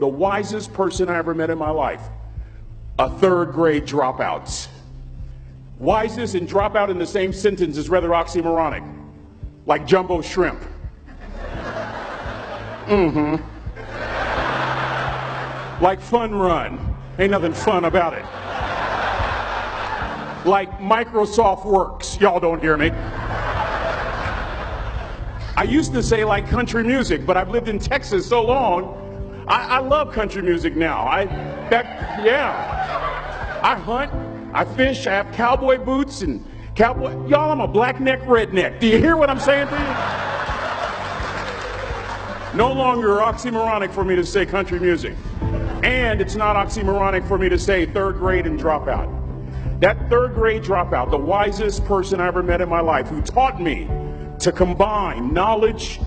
The wisest person I ever met in my life, a third grade dropout. Wisest and dropout in the same sentence is rather oxymoronic, like jumbo shrimp. Like fun run, ain't nothing fun about it. Like Microsoft Works, y'all don't hear me. I used to say like country music, but I've lived in Texas so long, I love country music now. I hunt, I fish, I have cowboy boots and cowboy. Y'all, I'm a black neck redneck. Do you hear what I'm saying to you? No longer oxymoronic for me to say country music. And it's not oxymoronic for me to say third grade and dropout. That third grade dropout, the wisest person I ever met in my life, who taught me to combine knowledge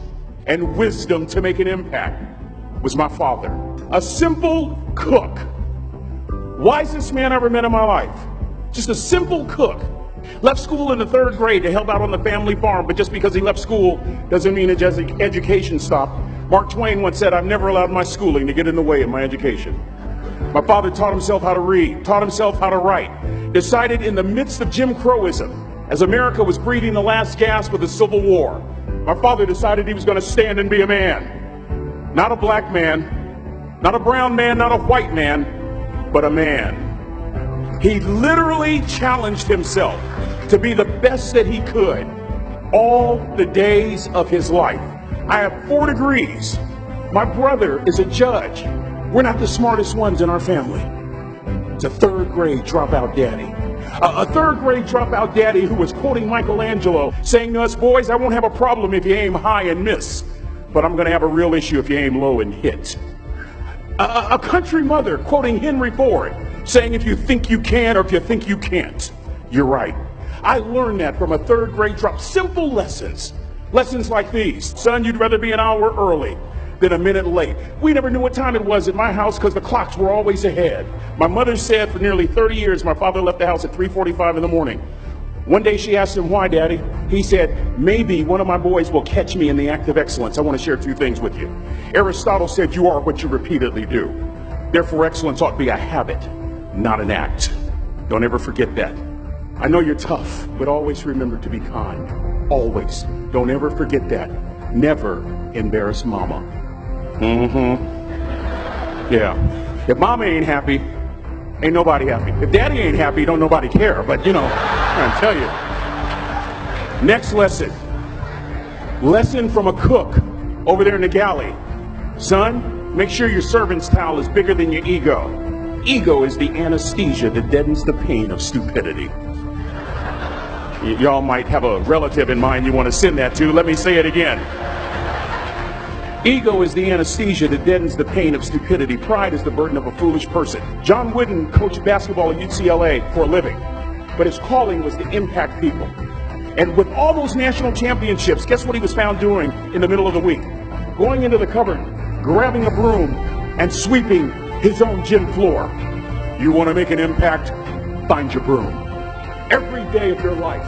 and wisdom to make an impact, was my father. A simple cook. Wisest man I ever met in my life. Just a simple cook. Left school in the third grade to help out on the family farm, but just because he left school doesn't mean his education stopped. Mark Twain once said, "I've never allowed my schooling to get in the way of my education." My father taught himself how to read, taught himself how to write, decided in the midst of Jim Crowism, as America was breathing the last gasp of the Civil War, my father decided he was going to stand and be a man. Not a black man, not a brown man, not a white man, but a man. He literally challenged himself to be the best that he could all the days of his life. I have 4 degrees. My brother is a judge. We're not the smartest ones in our family. It's a third grade dropout daddy. A third grade dropout daddy who was quoting Michelangelo, saying to us, "Boys, I won't have a problem if you aim high and miss, but I'm going to have a real issue if you aim low and hit." A country mother quoting Henry Ford, saying, "If you think you can or if you think you can't, you're right." I learned that from a third grade drop. Simple lessons. Lessons like these. Son, you'd rather be an hour early than a minute late. We never knew what time it was at my house because the clocks were always ahead. My mother said for nearly 30 years my father left the house at 3:45 in the morning. One day she asked him, "Why, Daddy?" He said, "Maybe one of my boys will catch me in the act of excellence." I want to share 2 things with you. Aristotle said, "You are what you repeatedly do." Therefore, excellence ought to be a habit, not an act. Don't ever forget that. I know you're tough, but always remember to be kind. Always. Don't ever forget that. Never embarrass mama. Yeah. If mama ain't happy, ain't nobody happy. If daddy ain't happy, don't nobody care. But you know, I'm trying to tell you. Next lesson. Lesson from a cook over there in the galley. Son, make sure your servant's towel is bigger than your ego. Ego is the anesthesia that deadens the pain of stupidity. Y'all might have a relative in mind you want to send that to. Let me say it again. Ego is the anesthesia that deadens the pain of stupidity. Pride is the burden of a foolish person. John Wooden coached basketball at UCLA for a living, but his calling was to impact people. And with all those national championships, guess what he was found doing in the middle of the week? Going into the cupboard, grabbing a broom, and sweeping his own gym floor. You want to make an impact? Find your broom. Every day of your life,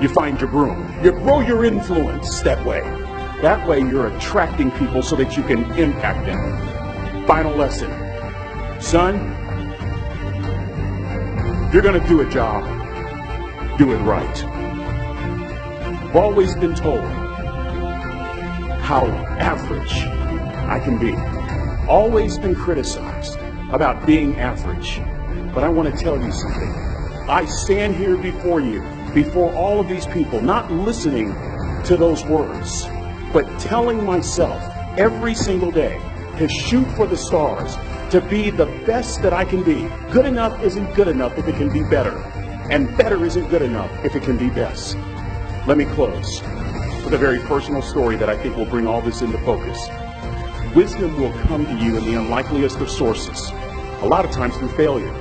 you find your broom. You grow your influence that way. That way you're attracting people so that you can impact them. Final lesson. Son, if you're going to do a job, do it right. I've always been told how average I can be. Always been criticized about being average. But I want to tell you something. I stand here before you, before all of these people, not listening to those words, but telling myself every single day to shoot for the stars, to be the best that I can be. Good enough isn't good enough if it can be better, and better isn't good enough if it can be best. Let me close with a very personal story that I think will bring all this into focus. Wisdom will come to you in the unlikeliest of sources, a lot of times through failure.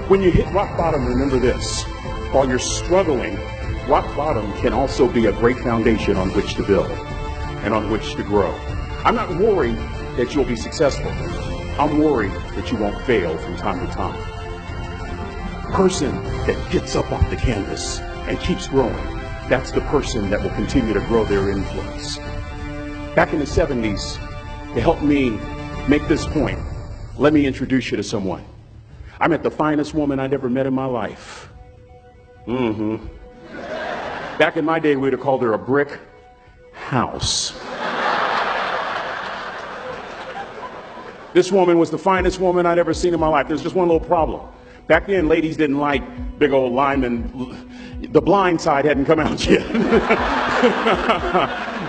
When you hit rock bottom, remember this. While you're struggling, rock bottom can also be a great foundation on which to build and on which to grow. I'm not worried that you'll be successful. I'm worried that you won't fail from time to time. The person that gets up off the canvas and keeps growing, that's the person that will continue to grow their influence. Back in the 70s, to help me make this point, let me introduce you to someone. I met the finest woman I'd ever met in my life. Back in my day, we'd have called her a brick house. This woman was the finest woman I'd ever seen in my life. There's just one little problem. Back then, ladies didn't like big old linemen. The Blind Side hadn't come out yet.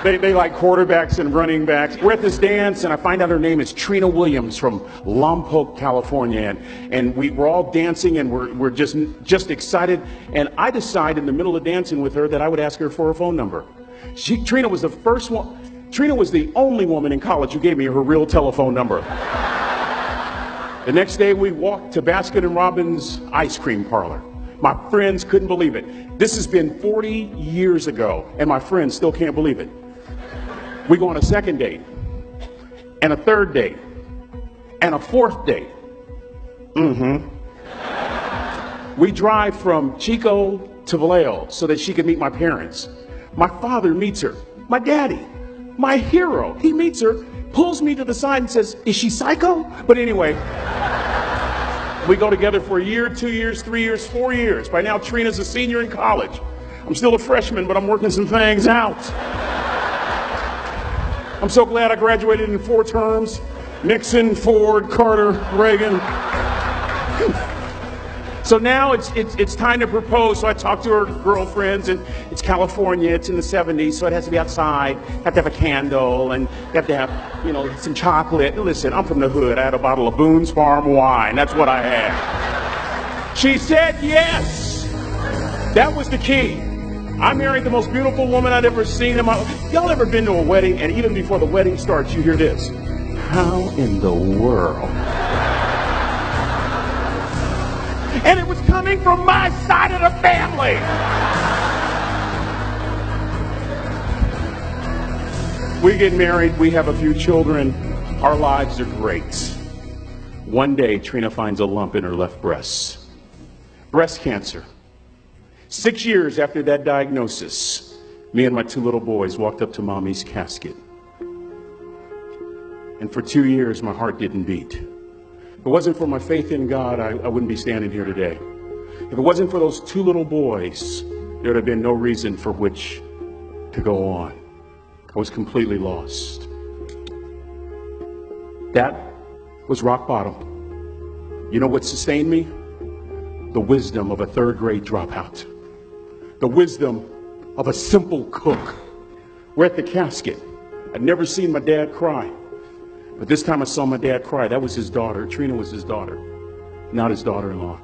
They like quarterbacks and running backs. We're at this dance, and I find out her name is Trina Williams from Lompoc, California. And we're all dancing, and we're just excited. And I decide in the middle of dancing with her that I would ask her for her phone number. Trina was the first one. Trina was the only woman in college who gave me her real telephone number. The next day, we walked to Baskin & Robbins ice cream parlor. My friends couldn't believe it. This has been 40 years ago, and my friends still can't believe it. We go on a second date, and a third date, and a fourth date. We drive from Chico to Vallejo so that she could meet my parents. My father meets her. My daddy, my hero, he meets her, pulls me to the side and says, "Is she psycho?" But anyway, we go together for a year, 2 years, 3 years, 4 years. By now, Trina's a senior in college. I'm still a freshman, but I'm working some things out. I'm so glad I graduated in 4 terms. Nixon, Ford, Carter, Reagan. So now it's time to propose. So I talk to her girlfriends, and it's California. It's in the 70s, so it has to be outside. Have to have a candle, and you have to have, some chocolate. Listen, I'm from the hood. I had a bottle of Boone's Farm wine. That's what I had. She said yes. That was the key. I married the most beautiful woman I'd ever seen in my life. Y'all ever been to a wedding, and even before the wedding starts, you hear this? How in the world? And it was coming from my side of the family. We get married, we have a few children, our lives are great. One day, Trina finds a lump in her left breast. Breast cancer. 6 years after that diagnosis, me and my 2 little boys walked up to Mommy's casket. And for 2 years, my heart didn't beat. If it wasn't for my faith in God, I wouldn't be standing here today. If it wasn't for those 2 little boys, there would have been no reason for which to go on. I was completely lost. That was rock bottom. You know what sustained me? The wisdom of a 3rd grade dropout. The wisdom of a simple cook. We're at the casket. I'd never seen my dad cry. But this time I saw my dad cry. That was his daughter. Trina was his daughter, not his daughter-in-law.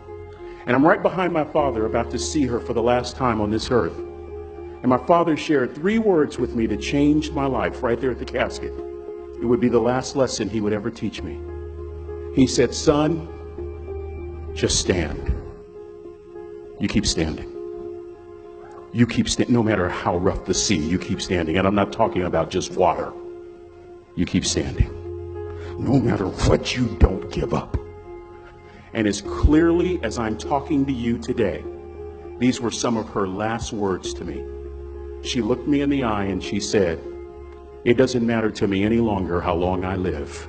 And I'm right behind my father, about to see her for the last time on this earth. And my father shared 3 words with me that changed my life right there at the casket. It would be the last lesson he would ever teach me. He said, "Son, just stand. You keep standing. You keep standing, no matter how rough the sea, you keep standing." And I'm not talking about just water. You keep standing. No matter what, you don't give up. And as clearly as I'm talking to you today, these were some of her last words to me. She looked me in the eye and she said, "It doesn't matter to me any longer how long I live.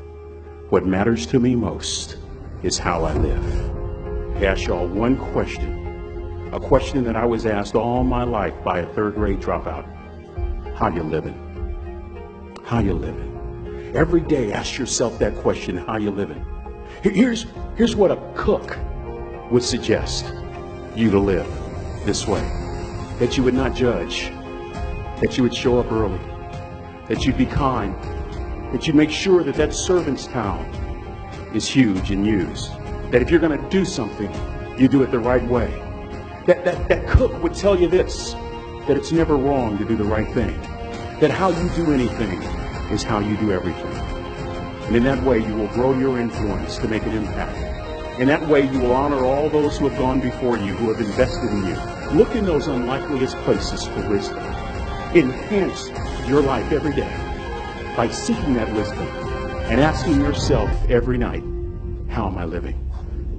What matters to me most is how I live." I ask y'all one question, a question that I was asked all my life by a 3rd grade dropout. How you living? How you living? Every day ask yourself that question, how you living? Here's what a cook would suggest you to live this way. That you would not judge, that you would show up early, that you'd be kind, that you'd make sure that that servant's towel is huge and used, that if you're going to do something, you do it the right way. That cook would tell you this, that it's never wrong to do the right thing, that how you do anything is how you do everything. And in that way, you will grow your influence to make an impact. In that way, you will honor all those who have gone before you, who have invested in you. Look in those unlikeliest places for wisdom. Enhance your life every day by seeking that wisdom and asking yourself every night, how am I living?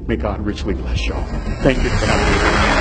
May God richly bless y'all. Thank you for having me.